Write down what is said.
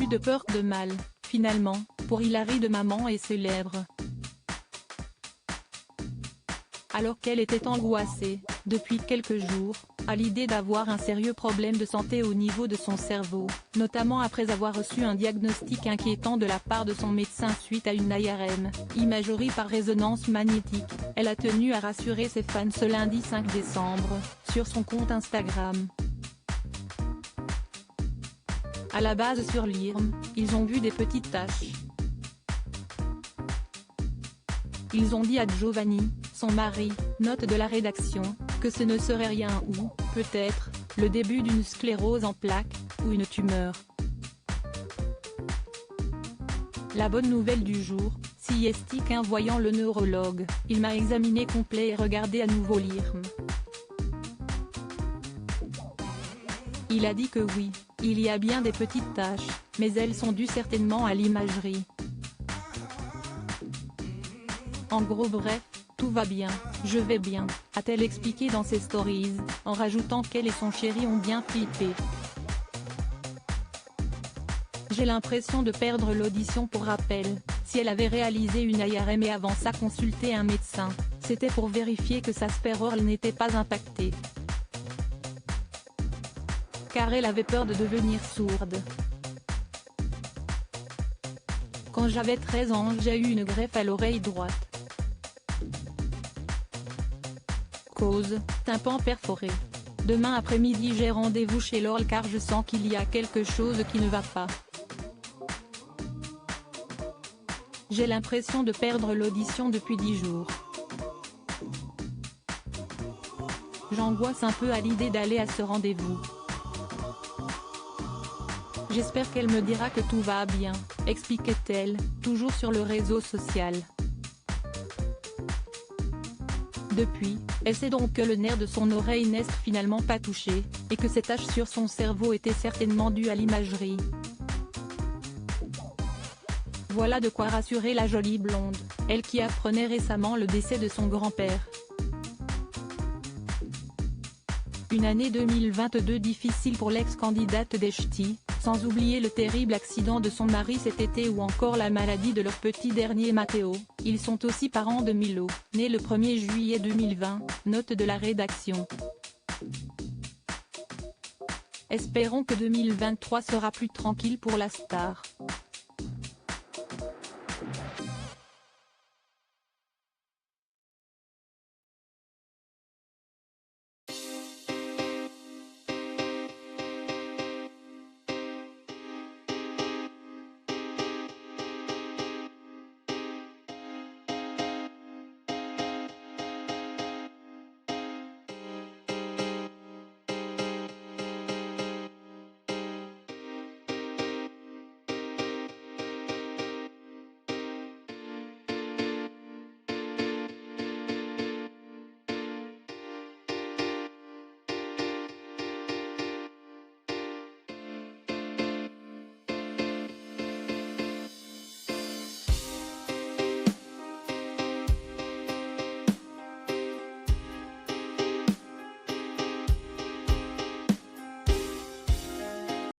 plus de peur de mal, finalement, pour Hilary de maman est célèbre. Alors qu'elle était angoissée, depuis quelques jours, à l'idée d'avoir un sérieux problème de santé au niveau de son cerveau, notamment après avoir reçu un diagnostic inquiétant de la part de son médecin suite à une IRM, imagerie par résonance magnétique, elle a tenu à rassurer ses fans ce lundi 5 décembre, sur son compte Instagram. À la base sur l'IRM, ils ont vu des petites taches. Ils ont dit à Giovanni, son mari, note de la rédaction, que ce ne serait rien ou, peut-être, le début d'une sclérose en plaques, ou une tumeur. La bonne nouvelle du jour, si est qu'en voyant le neurologue, il m'a examiné complet et regardé à nouveau l'IRM. Il a dit que oui, il y a bien des petites taches, mais elles sont dues certainement à l'imagerie. En gros bref, tout va bien, je vais bien, a-t-elle expliqué dans ses stories, en rajoutant qu'elle et son chéri ont bien flippé. J'ai l'impression de perdre l'audition. Pour rappel, si elle avait réalisé une IRM et avant ça consulté un médecin, c'était pour vérifier que sa spérole n'était pas impactée. Car elle avait peur de devenir sourde. Quand j'avais 13 ans j'ai eu une greffe à l'oreille droite. Cause, tympan perforé. Demain après-midi j'ai rendez-vous chez l'ORL car je sens qu'il y a quelque chose qui ne va pas. J'ai l'impression de perdre l'audition depuis 10 jours. J'angoisse un peu à l'idée d'aller à ce rendez-vous. J'espère qu'elle me dira que tout va bien, expliquait-elle, toujours sur le réseau social. Depuis, elle sait donc que le nerf de son oreille n'est finalement pas touché, et que ces taches sur son cerveau étaient certainement dues à l'imagerie. Voilà de quoi rassurer la jolie blonde, elle qui apprenait récemment le décès de son grand-père. Une année 2022 difficile pour l'ex-candidate des Ch'tis, sans oublier le terrible accident de son mari cet été ou encore la maladie de leur petit dernier Matteo. Ils sont aussi parents de Milo, né le 1er juillet 2020, note de la rédaction. Espérons que 2023 sera plus tranquille pour la star.